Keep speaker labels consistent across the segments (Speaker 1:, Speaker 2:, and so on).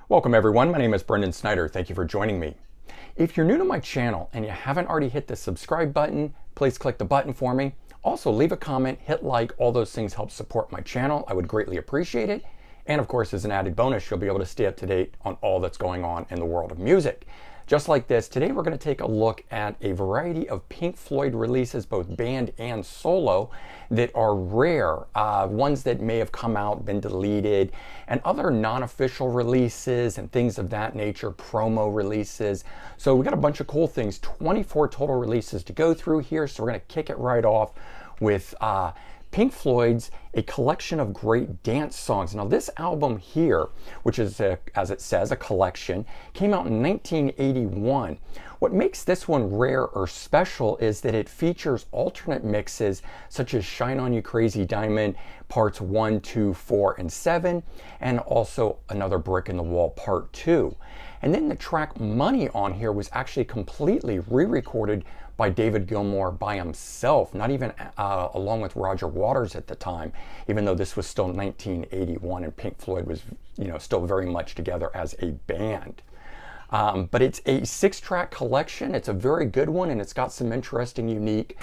Speaker 1: Welcome everyone, my name is Brendan Snyder. Thank you for joining me. If you're new to my channel and you haven't already hit the subscribe button, please click the button for me. Also leave a comment, hit like, all those things help support my channel. I would greatly appreciate it. And of course, as an added bonus, you'll be able to stay up to date on all that's going on in the world of music. Just like this, today we're going to take a look at a variety of Pink Floyd releases, both band and solo, that are rare, ones that may have come out, been deleted, and other non-official releases and things of that nature, promo releases. So we got a bunch of cool things, 24 total releases to go through here, so we're going to kick it right off with Pink Floyd's A Collection of Great Dance Songs. Now this album here, which is, as it says, a collection, came out in 1981. What makes this one rare or special is that it features alternate mixes such as Shine On You Crazy Diamond parts 1, 2, 4, and 7, and also Another Brick in the Wall part 2. And then the track Money on here was actually completely re-recorded by David Gilmour by himself, not even along with Roger Waters at the time, even though this was still 1981 and Pink Floyd was, still very much together as a band. But it's a 6-track collection. It's a very good one, and it's got some interesting, unique,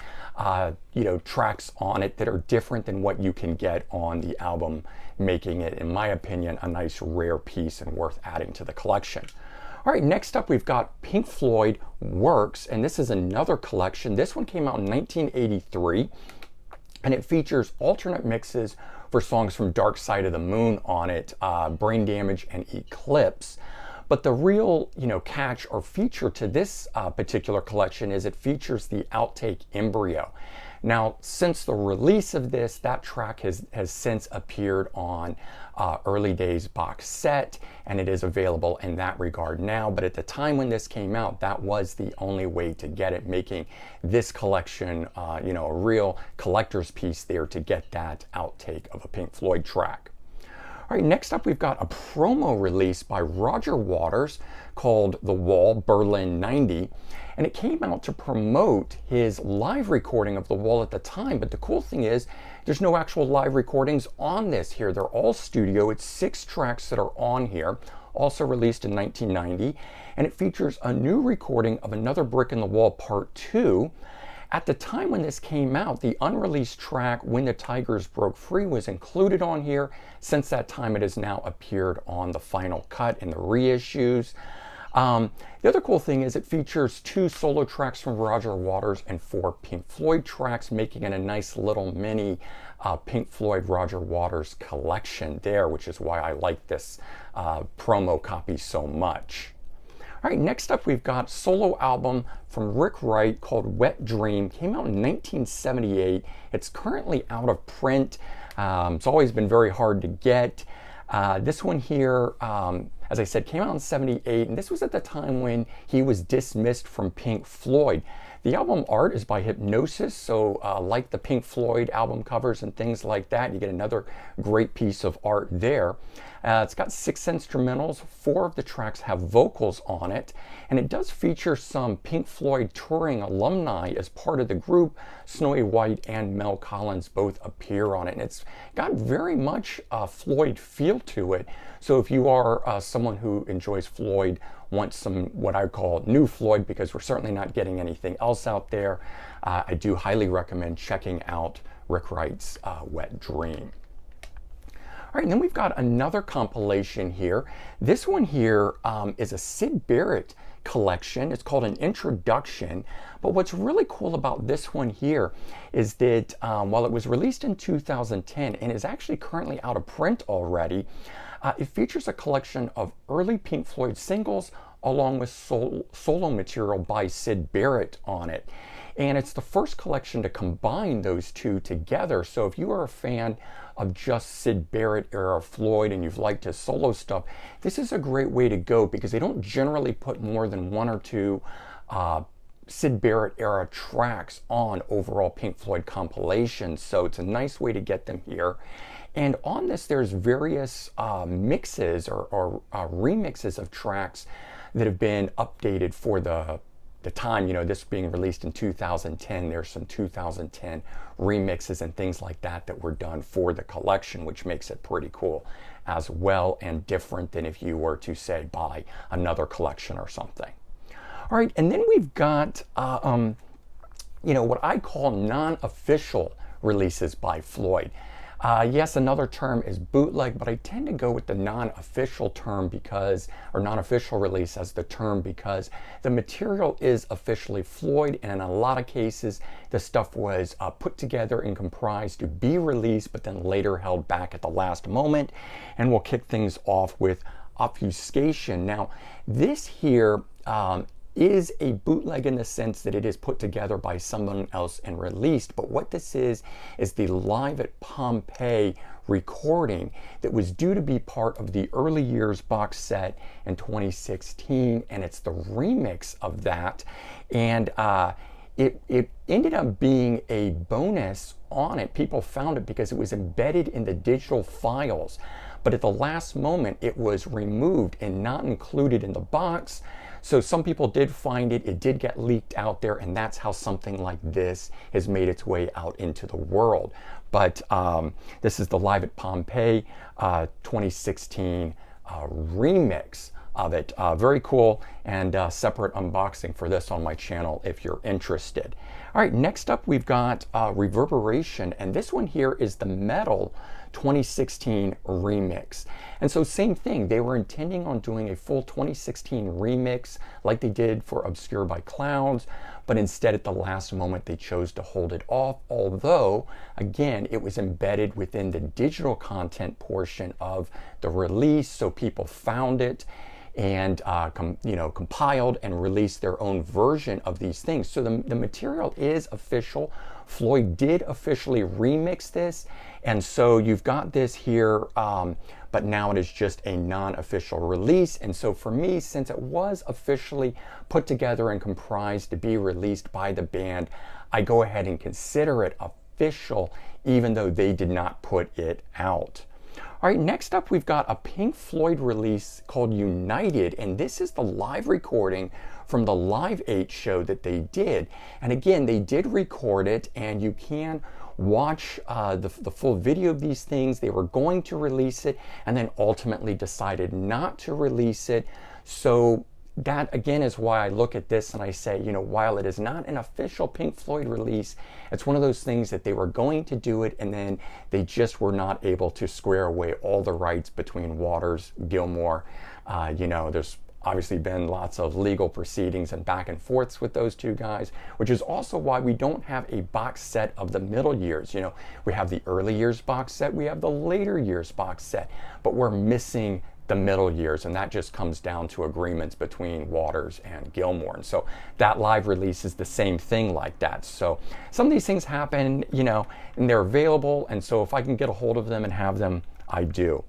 Speaker 1: tracks on it that are different than what you can get on the album, making it, in my opinion, a nice rare piece and worth adding to the collection. All right, next up we've got Pink Floyd Works, and this is another collection. This one came out in 1983, and it features alternate mixes for songs from Dark Side of the Moon on it, Brain Damage and Eclipse. But the real, catch or feature to this particular collection is it features the outtake Embryo. Now, since the release of this, that track has since appeared on Early Days box set, and it is available in that regard now. But at the time when this came out, that was the only way to get it, making this collection, a real collector's piece there to get that outtake of a Pink Floyd track. All right, next up we've got a promo release by Roger Waters called The Wall Berlin 90, and it came out to promote his live recording of The Wall at the time. But the cool thing is there's no actual live recordings on this here. They're all studio. It's 6 tracks that are on here, also released in 1990, and it features a new recording of Another Brick in the Wall Part 2. At the time when this came out, the unreleased track When the Tigers Broke Free was included on here. Since that time, it has now appeared on the final cut in the reissues. The other cool thing is it features 2 solo tracks from Roger Waters and 4 Pink Floyd tracks, making it a nice little mini Pink Floyd Roger Waters collection there, which is why I like this promo copy so much. All right, next up we've got a solo album from Rick Wright called Wet Dream. Came out in 1978. It's currently out of print. It's always been very hard to get. This one here, as I said, came out in 78, and this was at the time when he was dismissed from Pink Floyd. The album art is by Hypnosis, so like the Pink Floyd album covers and things like that, you get another great piece of art there. It's got 6 instrumentals, 4 of the tracks have vocals on it, and it does feature some Pink Floyd touring alumni as part of the group. Snowy White and Mel Collins both appear on it, and it's got very much a Floyd feel to it. So if you are someone who enjoys Floyd, wants some what I call new Floyd, because we're certainly not getting anything else out there, I do highly recommend checking out Rick Wright's Wet Dream. All right, and then we've got another compilation here. This one here is a Sid Barrett collection. It's called An Introduction. But what's really cool about this one here is that while it was released in 2010 and is actually currently out of print already, it features a collection of early Pink Floyd singles along with solo material by Sid Barrett on it. And it's the first collection to combine those two together. So if you are a fan of just Sid Barrett era Floyd and you've liked his solo stuff, this is a great way to go, because they don't generally put more than 1 or 2 Sid Barrett era tracks on overall Pink Floyd compilations. So it's a nice way to get them here. And on this, there's various mixes or remixes of tracks that have been updated for the time, this being released in 2010, there's some 2010 remixes and things like that that were done for the collection, which makes it pretty cool as well and different than if you were to, say, buy another collection or something. All right, and then we've got, what I call non-official releases by Floyd. Yes, another term is bootleg, but I tend to go with the non-official term or non-official release as the term because the material is officially Floyd, and in a lot of cases, the stuff was put together and comprised to be released, but then later held back at the last moment. And we'll kick things off with Obfuscation. Now, this here is a bootleg in the sense that it is put together by someone else and released. But what this is the Live at Pompeii recording that was due to be part of the Early Years box set in 2016, and it's the remix of that. And it ended up being a bonus on it. People found it because it was embedded in the digital files. But at the last moment, it was removed and not included in the box. So some people did find it, it did get leaked out there, and that's how something like this has made its way out into the world. But this is the Live at Pompeii 2016 remix of it. Very cool, and separate unboxing for this on my channel if you're interested. All right, next up we've got Reverberation, and this one here is the Metal 2016 remix. And so same thing, they were intending on doing a full 2016 remix like they did for Obscure by Clouds, but instead at the last moment they chose to hold it off, although again it was embedded within the digital content portion of the release, so people found it and compiled and released their own version of these things. So the material is official. Floyd did officially remix this, and so you've got this here, but now it is just a non-official release. And so for me, since it was officially put together and comprised to be released by the band, I go ahead and consider it official, even though they did not put it out. All right, next up we've got a Pink Floyd release called United, and this is the live recording from the Live 8 show that they did. And again, they did record it, and you can watch the full video of these things. They were going to release it and then ultimately decided not to release it. So that again is why I look at this and I say, while it is not an official Pink Floyd release, it's one of those things that they were going to do it and then they just were not able to square away all the rights between Waters, Gilmour. There's obviously been lots of legal proceedings and back and forths with those two guys, which is also why we don't have a box set of the middle years. We have the early years box set, we have the later years box set, but we're missing the middle years, and that just comes down to agreements between Waters and Gilmour. And so that live release is the same thing like that. So some of these things happen, and they're available, and so if I can get a hold of them and have them, I do.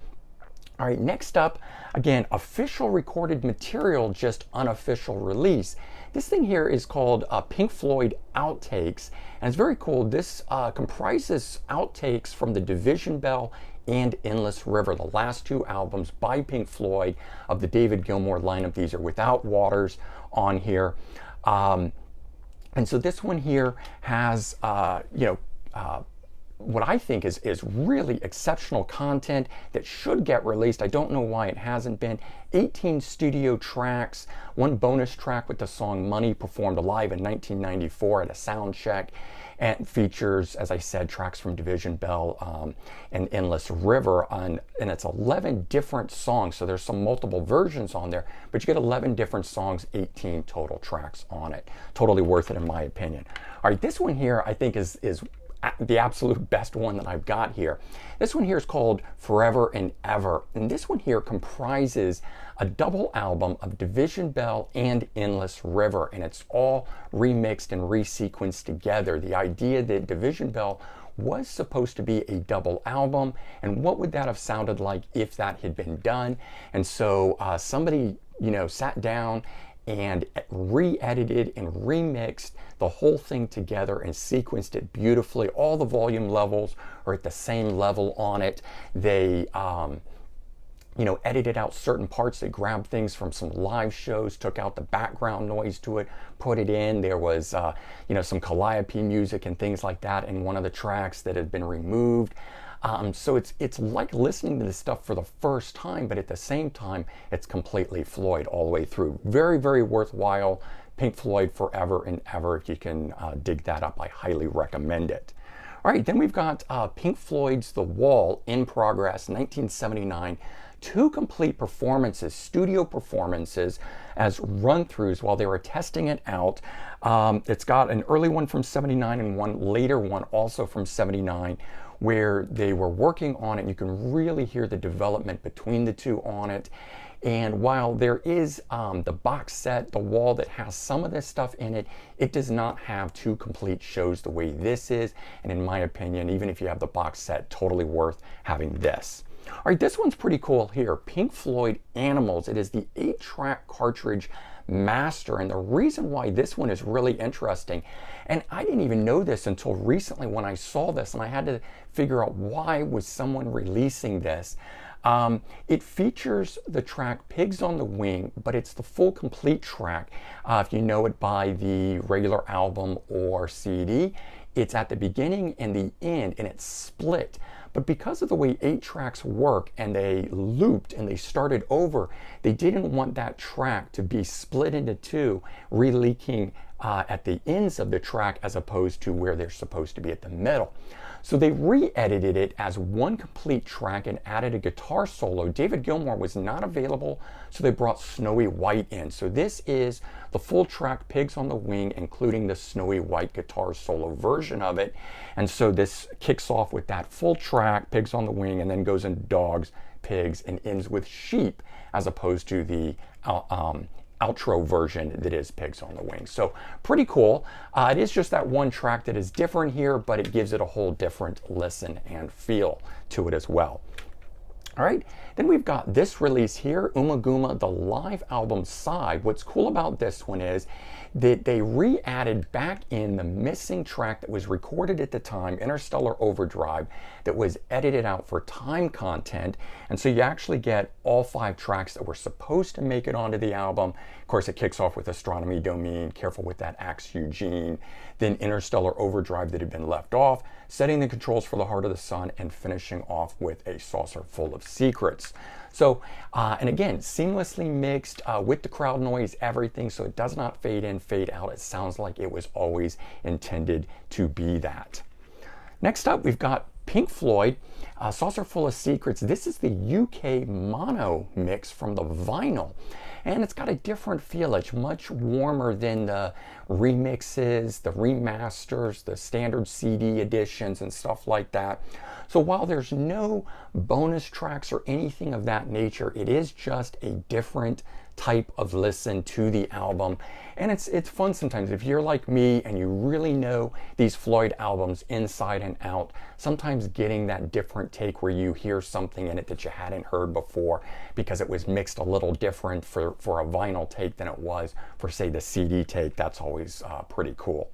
Speaker 1: All right, next up, again, official recorded material, just unofficial release. This thing here is called Pink Floyd Outtakes, and it's very cool. This comprises outtakes from the Division Bell and Endless River, the last two albums by Pink Floyd of the David Gilmour lineup. These are without Waters on here. And so this one here has, what I think is really exceptional content that should get released. I don't know why it hasn't been. 18 studio tracks, one bonus track with the song Money performed live in 1994 at a sound check, and features, as I said, tracks from Division Bell and Endless River, and it's 11 different songs, so there's some multiple versions on there, but you get 11 different songs, 18 total tracks on it. Totally worth it in my opinion. All right, this one here I think is the absolute best one that I've got here. This one here is called Forever and Ever, and this one here comprises a double album of Division Bell and Endless River, and it's all remixed and resequenced together. The idea that Division Bell was supposed to be a double album, and what would that have sounded like if that had been done? And so somebody sat down and re-edited and remixed the whole thing together and sequenced it beautifully. All the volume levels are at the same level on it. They edited out certain parts. They grabbed things from some live shows, took out the background noise to it, put it in. There was some Calliope music and things like that in one of the tracks that had been removed. So it's like listening to this stuff for the first time, but at the same time, it's completely Floyd all the way through. Very, very worthwhile. Pink Floyd forever and ever. If you can dig that up, I highly recommend it. All right, then we've got Pink Floyd's The Wall, in progress, 1979. 2 complete performances, studio performances, as run-throughs while they were testing it out. It's got an early one from 79 and one later one also from 79, where they were working on it. You can really hear the development between the two on it. And while there is the box set, The Wall, that has some of this stuff in it, it does not have 2 complete shows the way this is. And in my opinion, even if you have the box set, totally worth having this. All right, this one's pretty cool here. Pink Floyd Animals. It is the 8-track cartridge master. And the reason why this one is really interesting, and I didn't even know this until recently when I saw this, and I had to figure out why was someone releasing this. It features the track Pigs on the Wing, but it's the full complete track. If you know it by the regular album or CD, it's at the beginning and the end, and it's split. But because of the way 8 tracks work, and they looped and they started over, they didn't want that track to be split into 2, re-leaking at the ends of the track as opposed to where they're supposed to be at the middle. So they re-edited it as one complete track and added a guitar solo. David Gilmour was not available, so they brought Snowy White in. So this is the full track Pigs on the Wing, including the Snowy White guitar solo version of it. And so this kicks off with that full track, Pigs on the Wing, and then goes into Dogs, Pigs, and ends with Sheep, as opposed to the outro version that is Pigs on the Wing. So pretty cool. It is just that one track that is different here, but it gives it a whole different listen and feel to it as well. All right, then we've got this release here, Ummagumma, the live album side. What's cool about this one is that they re-added back in the missing track that was recorded at the time, Interstellar Overdrive, that was edited out for time content. And so you actually get all 5 tracks that were supposed to make it onto the album. Of course, it kicks off with Astronomy Domain, Careful with That Axe Eugene, then Interstellar Overdrive that had been left off, Setting the Controls for the Heart of the Sun, and finishing off with A Saucer Full of Secrets. So, and again, seamlessly mixed with the crowd noise, everything, so it does not fade in, fade out. It sounds like it was always intended to be that. Next up, we've got Pink Floyd, Saucer Full of Secrets. This is the UK mono mix from the vinyl. And it's got a different feel. It's much warmer than the remixes, the remasters, the standard CD editions and stuff like that. So while there's no bonus tracks or anything of that nature, it is just a different type of listen to the album. And it's fun sometimes. If you're like me and you really know these Floyd albums inside and out, sometimes getting that different take where you hear something in it that you hadn't heard before because it was mixed a little different for a vinyl take than it was for, say, the CD take, that's always pretty cool.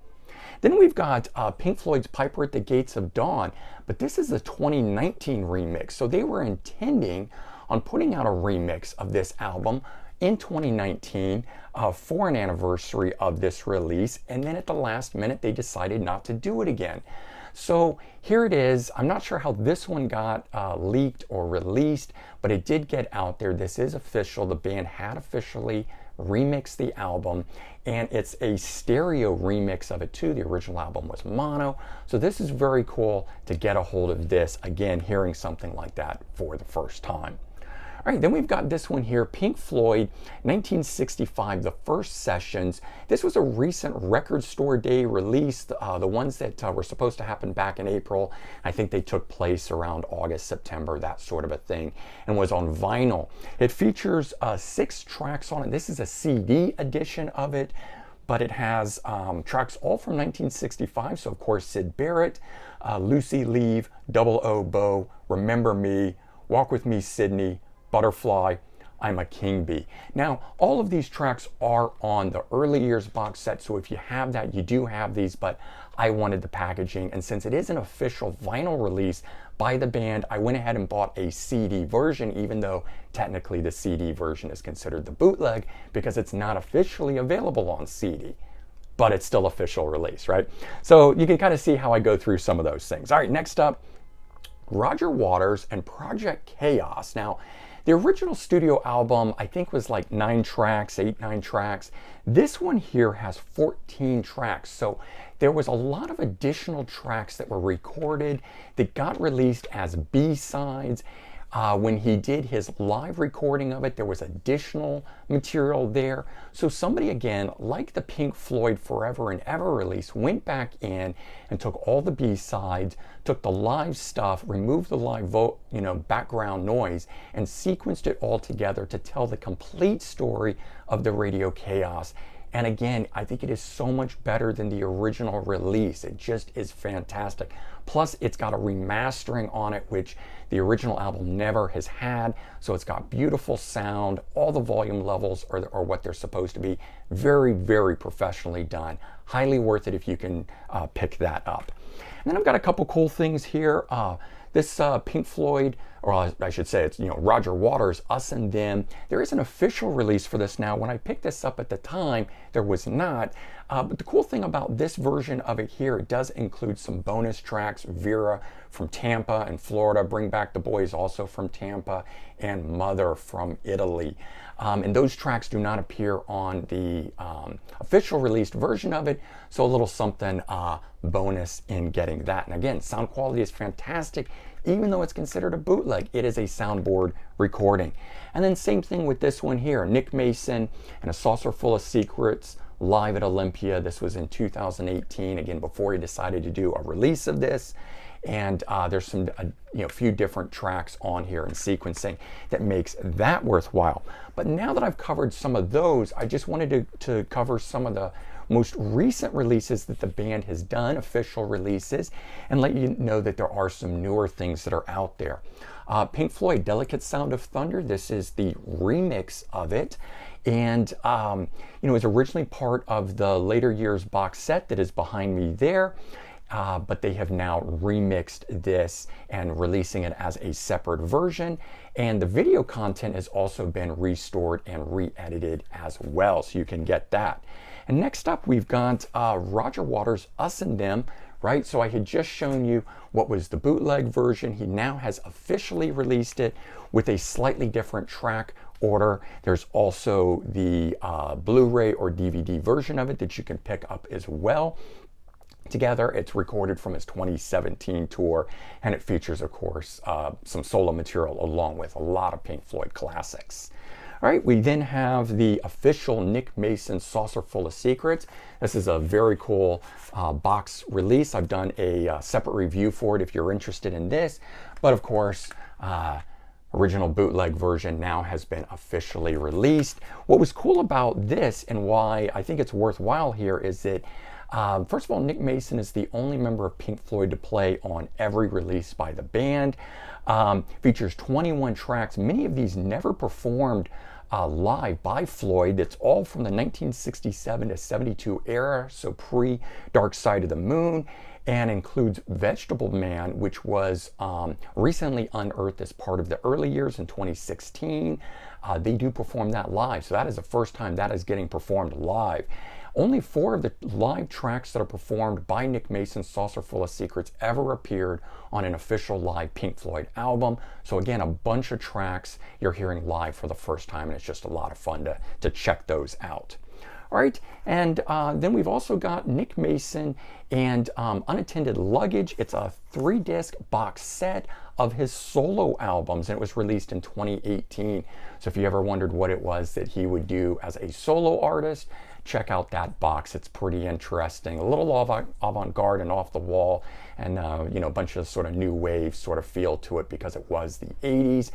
Speaker 1: Then we've got Pink Floyd's Piper at the Gates of Dawn, but this is a 2019 remix. So they were intending on putting out a remix of this album in 2019 for an anniversary of this release, and then at the last minute they decided not to do it again. So here it is. I'm not sure how this one got leaked or released, but it did get out there. This is official. The band had officially remixed the album, and it's a stereo remix of it too. The original album was mono, so this is very cool to get a hold of this, again, hearing something like that for the first time. All right, then we've got this one here, Pink Floyd, 1965, The First Sessions. This was a recent Record Store Day release, the ones that were supposed to happen back in April. I think they took place around August, September, that sort of a thing, and was on vinyl. It features 6 tracks on it. This is a CD edition of it, but it has tracks all from 1965. So, of course, Sid Barrett, Lucy Leave, Double O Bo, Remember Me, Walk With Me, Sydney, Butterfly, I'm a King Bee. Now, all of these tracks are on the early years box set, so if you have that, you do have these, but I wanted the packaging, and since it is an official vinyl release by the band, I went ahead and bought a CD version, even though technically the CD version is considered the bootleg because it's not officially available on CD, but it's still official release, right? So you can kind of see how I go through some of those things. All right, next up, Roger Waters and Project Chaos. Now, the original studio album, I think, was like 9 tracks, 9 tracks. This one here has 14 tracks. So there was a lot of additional tracks that were recorded that got released as B-sides. When he did his live recording of it, there was additional material there. So somebody, again, like the Pink Floyd Forever and Ever release, went back in and took all the B-sides, took the live stuff, removed the live background noise, and sequenced it all together to tell the complete story of the Radio Chaos. And again, I think it is so much better than the original release. It just is fantastic. Plus, it's got a remastering on it, which the original album never has had. So it's got beautiful sound. All the volume levels are what they're supposed to be. Very, very professionally done. Highly worth it if you can pick that up. And then I've got a couple cool things here. This Pink Floyd, or I should say it's Roger Waters, Us and Them. There is an official release for this now. When I picked this up at the time, there was not. But the cool thing about this version of it here, it does include some bonus tracks. Vera from Tampa and Florida, Bring Back the Boys also from Tampa, and Mother from Italy. And those tracks do not appear on the official released version of it, so a little something bonus in getting that. And again, sound quality is fantastic, even though it's considered a bootleg. It is a soundboard recording. And then same thing with this one here, Nick Mason and A Saucer Full of Secrets, live at Olympia. This was in 2018, again, before he decided to do a release of this. And there's some few different tracks on here and sequencing that makes that worthwhile. But now that I've covered some of those, I just wanted to cover some of the most recent releases that the band has done, official releases, and let you know that there are some newer things that are out there. Pink Floyd, Delicate Sound of Thunder. This is the remix of it. And it was originally part of the Later Years box set that is behind me there. But they have now remixed this and releasing it as a separate version. And the video content has also been restored and re-edited as well, so you can get that. And next up, we've got Roger Waters' Us and Them, right? So I had just shown you what was the bootleg version. He now has officially released it with a slightly different track order. There's also the Blu-ray or DVD version of it that you can pick up as well. Together, it's recorded from his 2017 tour, and it features, of course, some solo material along with a lot of Pink Floyd classics. All right, we then have the official Nick Mason Saucer Full of Secrets. This is a very cool box release. I've done a separate review for it if you're interested in this, but of course, original bootleg version now has been officially released. What was cool about this and why I think it's worthwhile here is that first of all, Nick Mason is the only member of Pink Floyd to play on every release by the band. Features 21 tracks. Many of these never performed live by Floyd. It's all from the 1967 to 72 era, so pre-Dark Side of the Moon, and includes Vegetable Man, which was recently unearthed as part of the early years in 2016. They do perform that live, so that is the first time that is getting performed live. Only 4 of the live tracks that are performed by Nick Mason's Saucer Full of Secrets ever appeared on an official live Pink Floyd album. So again, a bunch of tracks you're hearing live for the first time, and it's just a lot of fun to check those out. All right, and then we've also got Nick Mason and Unattended Luggage. It's a 3-disc box set of his solo albums, and it was released in 2018. So if you ever wondered what it was that he would do as a solo artist, check out that box. It's pretty interesting, a little avant-garde and off the wall, and a bunch of sort of new wave sort of feel to it because it was the 80s,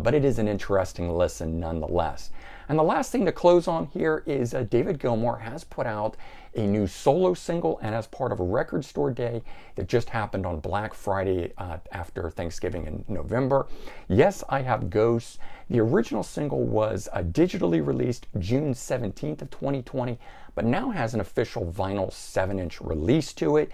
Speaker 1: but it is an interesting listen nonetheless. And the last thing to close on here is David Gilmour has put out a new solo single, and as part of a record store day that just happened on Black Friday after Thanksgiving in November. Yes, I Have Ghosts. The original single was digitally released June 17th of 2020, but now has an official vinyl 7-inch release to it.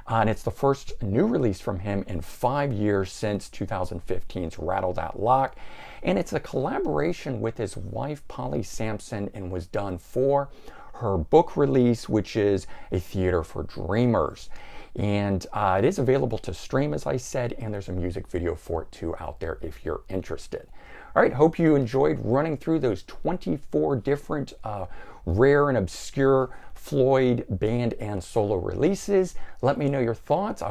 Speaker 1: And it's the first new release from him in 5 years since 2015's Rattle That Lock. And it's a collaboration with his wife, Polly Sampson, and was done for her book release, which is A Theater for Dreamers. And it is available to stream, as I said, and there's a music video for it too out there if you're interested. All right, hope you enjoyed running through those 24 different rare and obscure Floyd band and solo releases. Let me know your thoughts.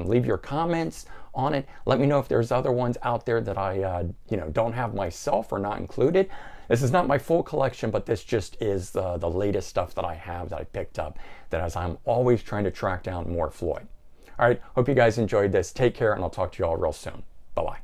Speaker 1: Leave your comments on it. Let me know if there's other ones out there that I don't have myself or not included. This is not my full collection, but this just is the latest stuff that I have that I picked up, that as I'm always trying to track down more Floyd. All right, hope you guys enjoyed this. Take care, and I'll talk to you all real soon. Bye-bye.